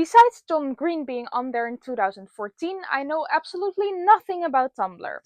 Besides John Green being on there in 2014, I know absolutely nothing about Tumblr.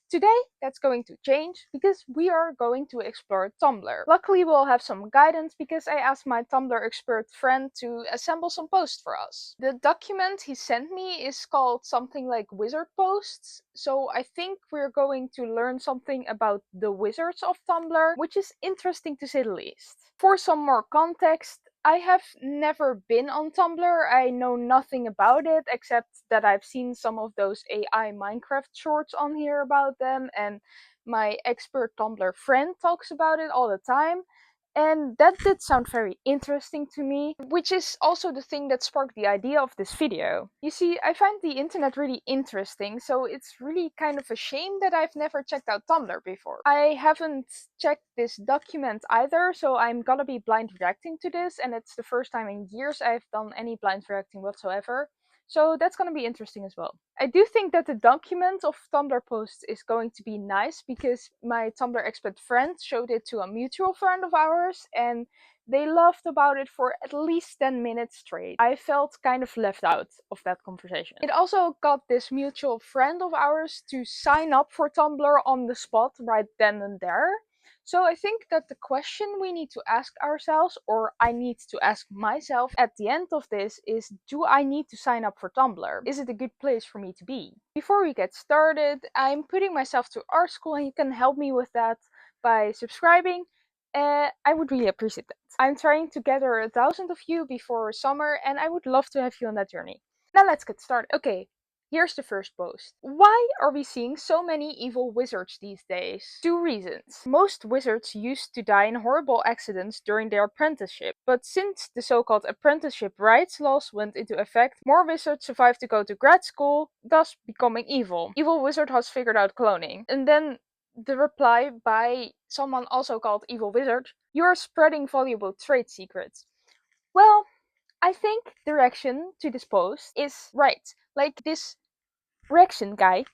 Today, that's going to change because we are going to explore Tumblr. Luckily, we'll have some guidance because I asked my Tumblr expert friend to assemble some posts for us. The document he sent me is called something like Wizard Posts, so I think we're going to learn something about the wizards of Tumblr, which is interesting to say the least. For some more context, I have never been on Tumblr. I know nothing about it except that I've seen some of those AI Minecraft shorts on here about them, and my expert Tumblr friend talks about it all the time. And that did sound very interesting to me, which is also the thing that sparked the idea of this video. You see, I find the internet really interesting, so it's really kind of a shame that I've never checked out Tumblr before. I haven't checked this document either, so I'm gonna be blind reacting to this, and it's the first time in years I've done any blind reacting whatsoever. So that's going to be interesting as well. I do think that the document of Tumblr posts is going to be nice because my Tumblr expert friend showed it to a mutual friend of ours and they laughed about it for at least 10 minutes straight. I felt kind of left out of that conversation. It also got this mutual friend of ours to sign up for Tumblr on the spot right then and there. So I think that the question we need to ask ourselves, or I need to ask myself at the end of this, is do I need to sign up for Tumblr? Is it a good place for me to be? Before we get started, I'm putting myself to art school and you can help me with that by subscribing. I would really appreciate that. I'm trying to gather 1,000 of you before summer and I would love to have you on that journey. Now let's get started. Okay, here's the first post. Why are we seeing so many evil wizards these days? Two reasons. Most wizards used to die in horrible accidents during their apprenticeship, but since the so-called apprenticeship rights laws went into effect, more wizards survived to go to grad school, thus becoming evil. Evil Wizard has figured out cloning. And then the reply by someone also called Evil Wizard, "You're spreading valuable trade secrets." Well, I think the reaction to this post is right. Like, this reaction guy,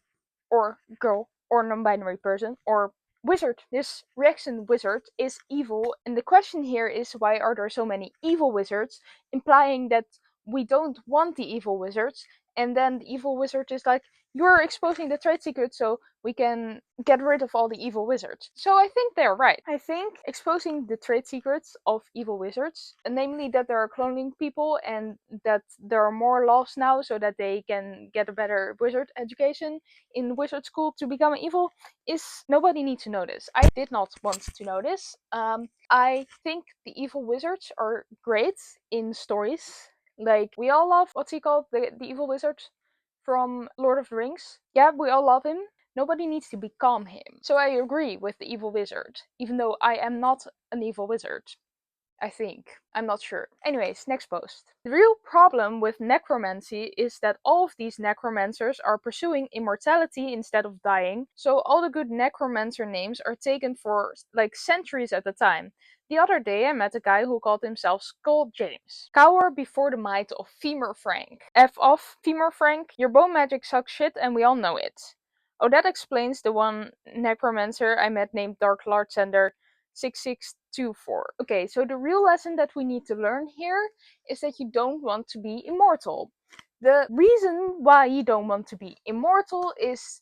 or girl, or non-binary person, or wizard. This reaction wizard is evil, and the question here is why are there so many evil wizards, implying that we don't want the evil wizards, and then the evil wizard is like, you're exposing the trade secret so we can get rid of all the evil wizards. So I think they're right. I think exposing the trade secrets of evil wizards, namely that there are cloning people and that there are more laws now so that they can get a better wizard education in wizard school to become evil, is nobody needs to know this. I did not want to know this. I think the evil wizards are great in stories. Like, we all love, what's he called? The evil wizard from Lord of the Rings. Yeah, we all love him. Nobody needs to become him. So I agree with the evil wizard, even though I am not an evil wizard. I think. I'm not sure. Anyways, next post. The real problem with necromancy is that all of these necromancers are pursuing immortality instead of dying, so all the good necromancer names are taken for like centuries at a time. The other day I met a guy who called himself Skull James. Cower before the might of Femur Frank. F off, Femur Frank, your bone magic sucks shit and we all know it. Oh, that explains the one necromancer I met named Dark Lardsender 6624. Okay, so the real lesson that we need to learn here is that you don't want to be immortal. The reason why you don't want to be immortal is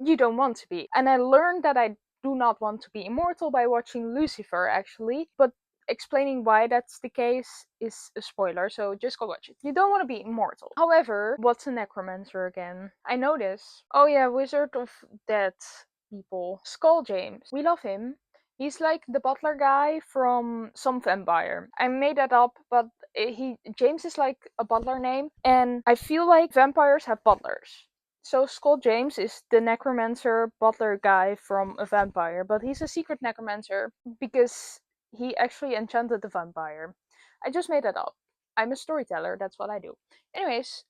you don't want to be. And I learned that I do not want to be immortal by watching Lucifer, actually, but explaining why that's the case is a spoiler, so just go watch it. You don't want to be immortal. However, what's a necromancer again? I know this. Oh yeah, Wizard of Dead people. Skull James. We love him. He's like the butler guy from some vampire. I made that up, but James is like a butler name, and I feel like vampires have butlers. So Skull James is the necromancer butler guy from a vampire, but he's a secret necromancer because he actually enchanted the vampire. I just made that up. I'm a storyteller, that's what I do. Anyways,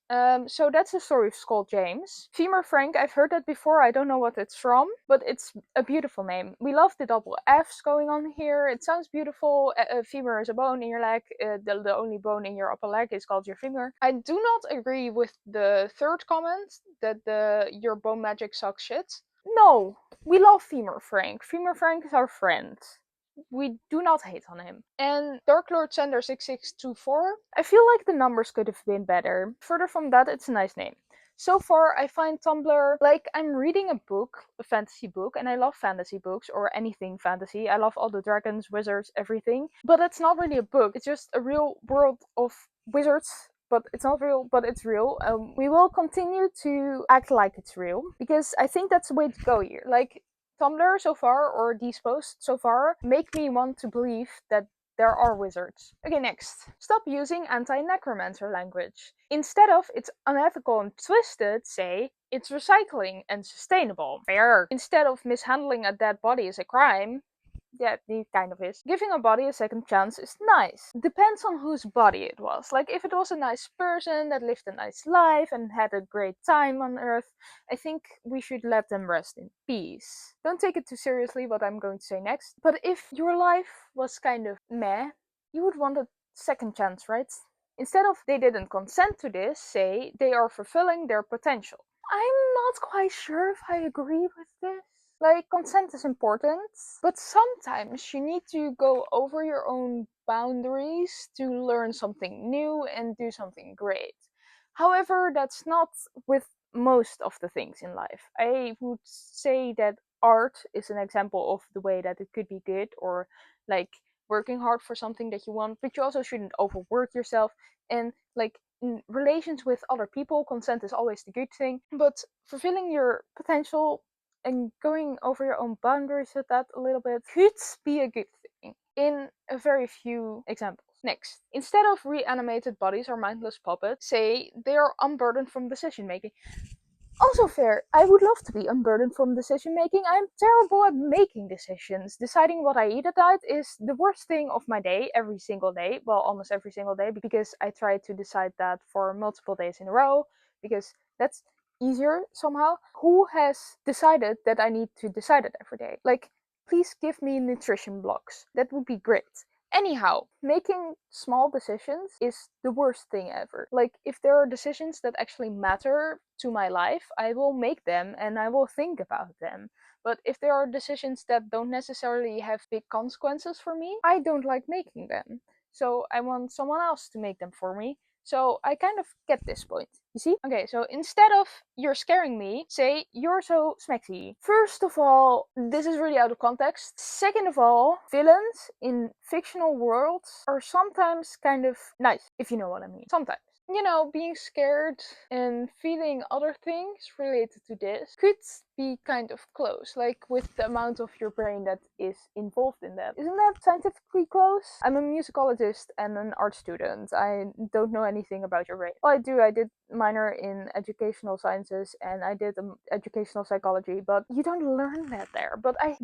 so that's the story of Skull James. Femur Frank, I've heard that before, I don't know what it's from, but it's a beautiful name. We love the double F's going on here, it sounds beautiful. Femur is a bone in your leg, the only bone in your upper leg is called your femur. I do not agree with the third comment, that your bone magic sucks shit. No, we love Femur Frank. Femur Frank is our friend. we do not hate on him. And Dark Lord Sender 6624, I feel like the numbers could have been better. Further from that, it's a nice name. So far, I find Tumblr like I'm reading a book, a fantasy book, and I love fantasy books or anything fantasy. I love all the dragons, wizards, everything. But it's not really a book, it's just a real world of wizards. But it's not real, but it's real. We will continue to act like it's real because I think that's the way to go here. Like, Tumblr so far, or these posts so far, make me want to believe that there are wizards. Okay, next. Stop using anti-necromancer language. Instead of it's unethical and twisted, say it's recycling and sustainable. Fair. Instead of mishandling a dead body is a crime, yeah, it kind of is. Giving a body a second chance is nice. Depends on whose body it was. Like, if it was a nice person that lived a nice life and had a great time on Earth, I think we should let them rest in peace. Don't take it too seriously what I'm going to say next. But if your life was kind of meh, you would want a second chance, right? Instead of they didn't consent to this, say they are fulfilling their potential. I'm not quite sure if I agree with this. Like, consent is important, but sometimes you need to go over your own boundaries to learn something new and do something great. However, that's not with most of the things in life. I would say that art is an example of the way that it could be good, or like working hard for something that you want, but you also shouldn't overwork yourself. And like, in relations with other people, consent is always the good thing, but fulfilling your potential and going over your own boundaries with that a little bit could be a good thing in a very few examples. Next, instead of reanimated bodies or mindless puppets, say they are unburdened from decision making. Also fair. I would love to be unburdened from decision making. I'm terrible at making decisions. Deciding what I eat at night is the worst thing of my day every single day. Well, almost every single day, because I try to decide that for multiple days in a row, because that's easier somehow. Who has decided that I need to decide it every day? Like, please give me nutrition blocks. That would be great. Anyhow, making small decisions is the worst thing ever. Like, if there are decisions that actually matter to my life, I will make them and I will think about them. But if there are decisions that don't necessarily have big consequences for me, I don't like making them. So I want someone else to make them for me. So I kind of get this point. You see? Okay, so instead of you're scaring me, say you're so smexy. First of all, this is really out of context. Second of all, villains in fictional worlds are sometimes kind of nice, if you know what I mean. Sometimes. You know, being scared and feeling other things related to this could be kind of close, like with the amount of your brain that is involved in that. Isn't that scientifically close? I'm a musicologist and an art student. I don't know anything about your brain. Well, I do. I did minor in educational sciences and I did educational psychology, but you don't learn that there. But I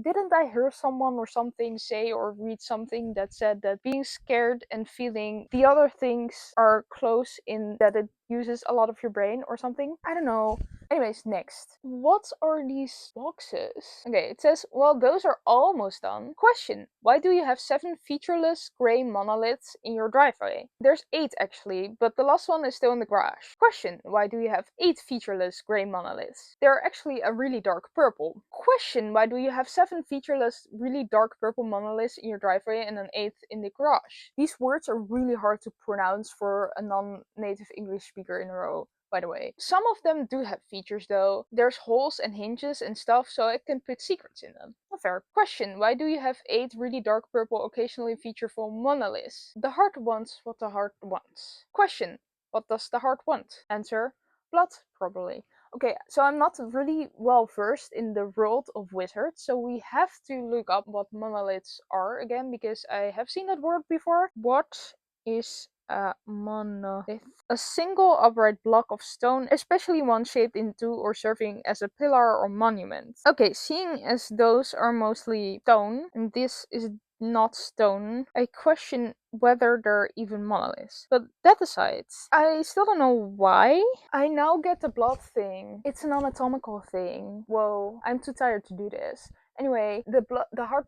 hear someone or something say or read something that said that being scared and feeling the other things are close in that it uses a lot of your brain or something. I don't know. Anyways, next. What are these boxes? Okay, it says, well, those are almost done. Question. Why do you have 7 featureless grey monoliths in your driveway? There's 8 actually, but the last one is still in the garage. Question. Why do you have 8 featureless grey monoliths? They're actually a really dark purple. Question. Why do you have 7 featureless, really dark purple monoliths in your driveway and an 8th in the garage? These words are really hard to pronounce for a non-native English speaker in a row, by the way. Some of them do have features though. There's holes and hinges and stuff, so I can put secrets in them. A fair question. Why do you have 8 really dark purple, occasionally featureful monoliths? The heart wants what the heart wants. Question. What does the heart want? Answer. Blood, probably. Okay, so I'm not really well versed in the world of wizards, so we have to look up what monoliths are again, because I have seen that word before. What is a monolith? A single upright block of stone, especially one shaped into or serving as a pillar or monument. Okay, seeing as those are mostly stone, and this is not stone, I question whether they're even monoliths. But that aside, I still don't know why. I now get the blood thing. It's an anatomical thing. Whoa, I'm too tired to do this. Anyway, the heart,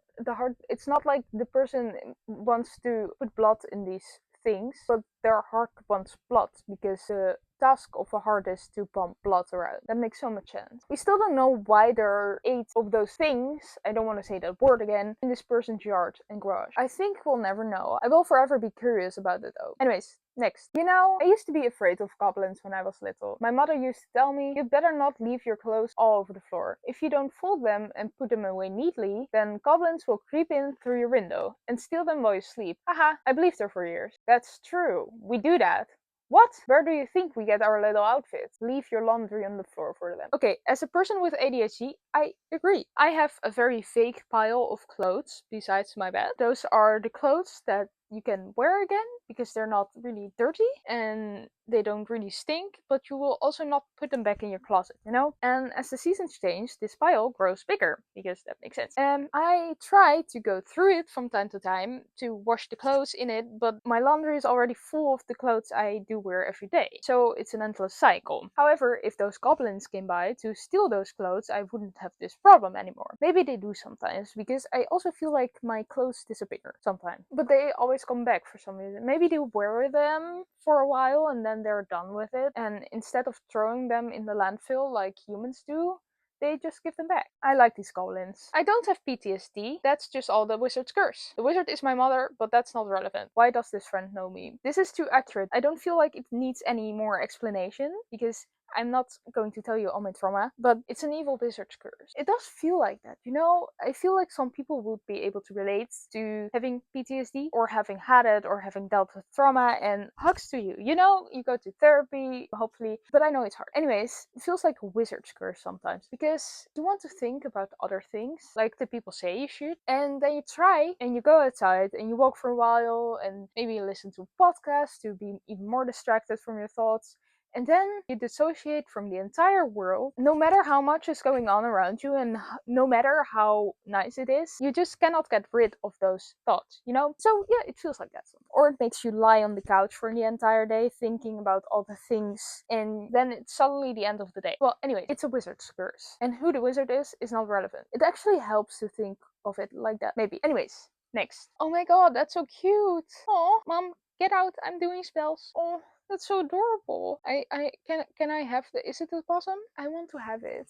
it's not like the person wants to put blood in these things, but their heart wants blood because the task of a heart is to pump blood around. That makes so much sense. We still don't know why there are 8 of those things, I don't want to say that word again, in this person's yard and garage. I think we'll never know. I will forever be curious about it though. Anyways, next. You know, I used to be afraid of goblins when I was little. My mother used to tell me, you'd better not leave your clothes all over the floor. If you don't fold them and put them away neatly, then goblins will creep in through your window and steal them while you sleep. Haha, I believed her for years. That's true. We do that. What? Where do you think we get our little outfits? Leave your laundry on the floor for them. Okay, as a person with ADHD, I agree. I have a very vague pile of clothes besides my bed. Those are the clothes that you can wear again because they're not really dirty and they don't really stink, but you will also not put them back in your closet, you know? And as the seasons change, this pile grows bigger because that makes sense. And I try to go through it from time to time to wash the clothes in it, but my laundry is already full of the clothes I do wear every day. So it's an endless cycle. However, if those goblins came by to steal those clothes, I wouldn't have this problem anymore. Maybe they do sometimes because I also feel like my clothes disappear sometimes. But they always come back for some reason. Maybe they wear them for a while and then they're done with it, and instead of throwing them in the landfill like humans do, they just give them back. I like these goblins. I don't have PTSD, that's just all the wizard's curse. The wizard is my mother, but that's not relevant. Why does this friend know me? This is too accurate. I don't feel like it needs any more explanation because I'm not going to tell you all my trauma, but it's an evil wizard's curse. It does feel like that, you know? I feel like some people would be able to relate to having PTSD or having had it or having dealt with trauma, and hugs to you. You know, you go to therapy, hopefully, but I know it's hard. Anyways, it feels like a wizard's curse sometimes because you want to think about other things, like the people say you should, and then you try and you go outside and you walk for a while and maybe you listen to a podcast to be even more distracted from your thoughts. And then you dissociate from the entire world, no matter how much is going on around you and no matter how nice it is, you just cannot get rid of those thoughts, you know? So yeah, it feels like that. Or it makes you lie on the couch for the entire day thinking about all the things, and then it's suddenly the end of the day. Well, anyway, it's a wizard's curse. And who the wizard is not relevant. It actually helps to think of it like that, maybe. Anyways, next. Oh my god, that's so cute. Oh, mom, get out, I'm doing spells. Oh, that's so adorable. Can I have the, is it a possum? I want to have it.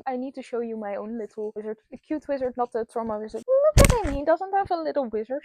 I need to show you my own little wizard. The cute wizard, not the trauma wizard. Look at him, he doesn't have a little wizard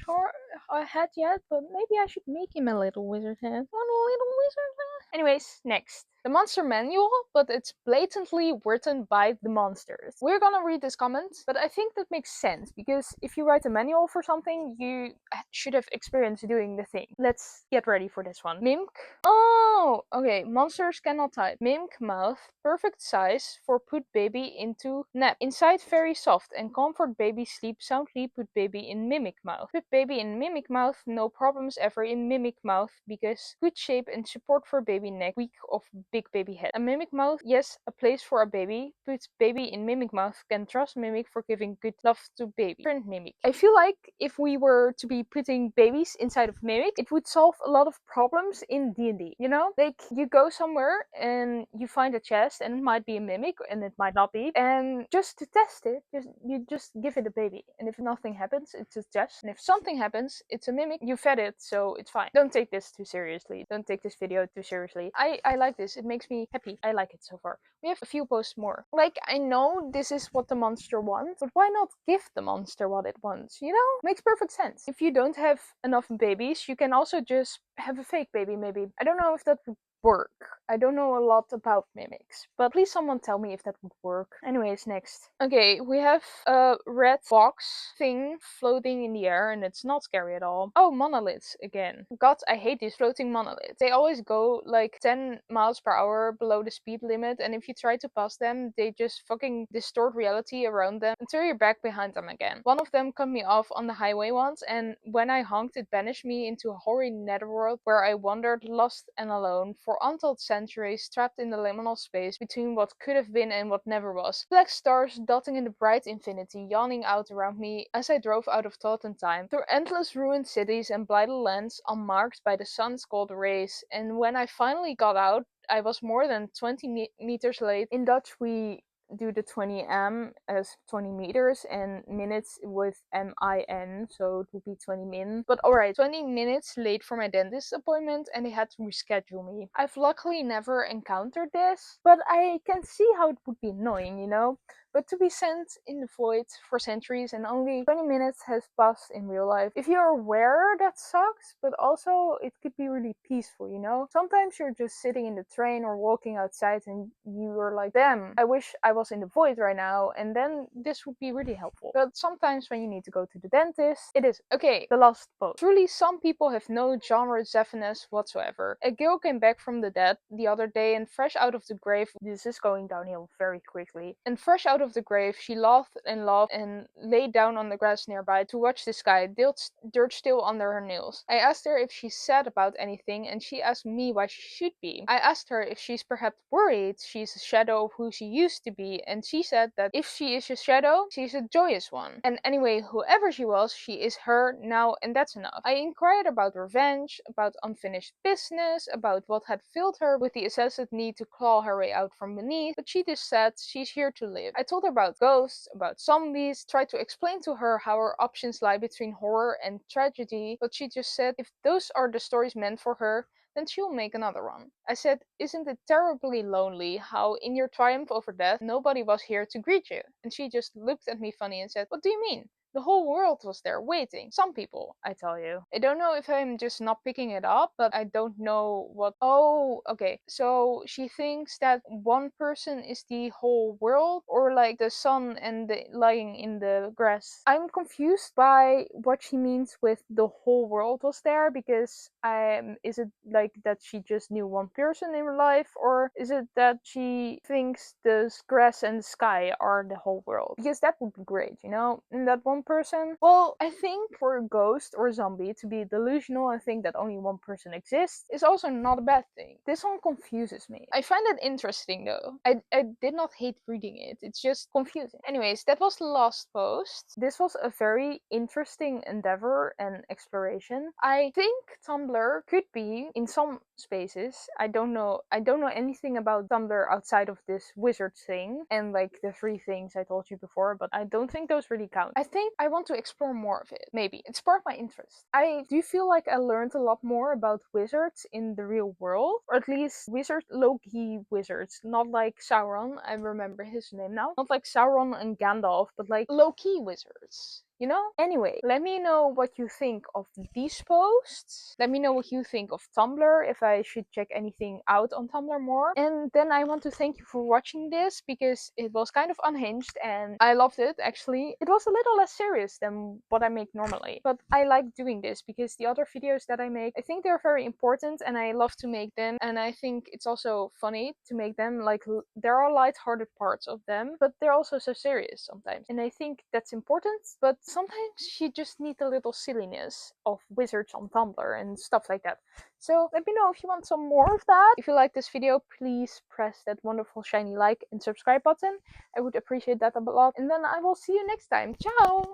head yet, but maybe I should make him a little wizard head. Want a little wizard head? Anyways, next. The monster manual, but it's blatantly written by the monsters. We're gonna read this comment, but I think that makes sense because if you write a manual for something, you should have experience doing the thing. Let's get ready for this one. Mimk. Oh, okay. Monsters cannot type. Mimk mouth, perfect size for put baby into nap. Inside very soft and comfort baby sleep soundly. Put baby in mimic mouth. Put baby in mimic mouth, no problems ever in mimic mouth because good shape and support for baby neck, weak of big baby head. A mimic mouth, yes, a place for a baby. Put baby in mimic mouth, can trust mimic for giving good love to baby. Friend mimic. I feel like if we were to be putting babies inside of mimic, it would solve a lot of problems in D&D, you know? Like, you go somewhere and you find a chest and it might be a mimic and it might not be, and just to test it, you just give it a baby, and if nothing happens, it's a test, and if something happens, it's a mimic. You fed it, so it's fine. Don't take this too seriously. Don't take this video too seriously. I like this. It makes me happy. I like it so far. We have a few posts more. Like, I know this is what the monster wants, but why not give the monster what it wants, you know? Makes perfect sense. If you don't have enough babies, you can also just have a fake baby, maybe. I don't know if that would work. I don't know a lot about mimics, but please someone tell me if that would work. Anyways, next. Okay, we have a red box thing floating in the air, and it's not scary at all. Oh, monoliths again. God, I hate these floating monoliths. They always go like 10 miles per hour below the speed limit, and if you try to pass them, they just fucking distort reality around them until you're back behind them again. One of them cut me off on the highway once, and when I honked, it banished me into a hoary netherworld where I wandered lost and alone for untold centuries, trapped in the liminal space between what could have been and what never was. Black stars dotting in the bright infinity, yawning out around me as I drove out of thought and time, through endless ruined cities and blighted lands unmarked by the sun's cold rays. And when I finally got out, I was more than 20 meters late. In Dutch, we do the 20 m as 20 meters and minutes with min, so it would be 20 min. But alright, 20 minutes late for my dentist appointment and they had to reschedule me. I've luckily never encountered this, but I can see how it would be annoying, you know? But to be sent in the void for centuries and only 20 minutes has passed in real life. If you're aware, that sucks, but also it could be really peaceful, you know? Sometimes you're just sitting in the train or walking outside and you're like, damn, I wish I was in the void right now, and then this would be really helpful. But sometimes when you need to go to the dentist, it is. Okay, the last post. Truly, some people have no genre deafness whatsoever. A girl came back from the dead the other day and fresh out of the grave, this is going downhill very quickly, and fresh out of the grave, she laughed and lay down on the grass nearby to watch the sky, dirt still under her nails. I asked her if she's sad about anything, and she asked me why she should be. I asked her if she's perhaps worried she's a shadow of who she used to be, and she said that if she is a shadow, she's a joyous one. And anyway, whoever she was, she is her now, and that's enough. I inquired about revenge, about unfinished business, about what had filled her with the incessant need to claw her way out from beneath, but she just said she's here to live. I told her about ghosts, about zombies, tried to explain to her how her options lie between horror and tragedy, but she just said if those are the stories meant for her, then she'll make another one. I said, isn't it terribly lonely how in your triumph over death nobody was here to greet you? And she just looked at me funny and said, what do you mean? The whole world was there waiting. Some people, I tell you. I don't know if I'm just not picking it up, but I don't know what. Oh, okay. So she thinks that one person is the whole world, or like the sun and the lying in the grass. I'm confused by what she means with the whole world was there, because is it like that she just knew one person in her life, or is it that she thinks the grass and the sky are the whole world? Because that would be great, you know? And that one person, well, I think for a ghost or a zombie to be delusional and think that only one person exists is also not a bad thing. This one confuses me. I find it interesting though. I did not hate reading it, it's just confusing. Anyways, that was the last post. This was a very interesting endeavor and exploration. I think Tumblr could be in some spaces. I don't know anything about Tumblr outside of this wizard thing and like the three things I told you before, but I don't think those really count. I think I want to explore more of it. Maybe it sparked my interest. I do feel like I learned a lot more about wizards in the real world, or at least wizard low-key wizards, not like Sauron. I remember his name now. Not like Sauron and Gandalf, but like low-key wizards. You know? Anyway, let me know what you think of these posts. Let me know what you think of Tumblr, if I should check anything out on Tumblr more. And then I want to thank you for watching this, because it was kind of unhinged and I loved it actually. It was a little less serious than what I make normally. But I like doing this because the other videos that I make, I think they're very important and I love to make them. And I think it's also funny to make them. Like, there are light-hearted parts of them, but they're also so serious sometimes. And I think that's important, but sometimes you just need a little silliness of wizards on Tumblr and stuff like that. So let me know if you want some more of that. If you like this video, please press that wonderful shiny like and subscribe button. I would appreciate that a lot. And then I will see you next time. Ciao!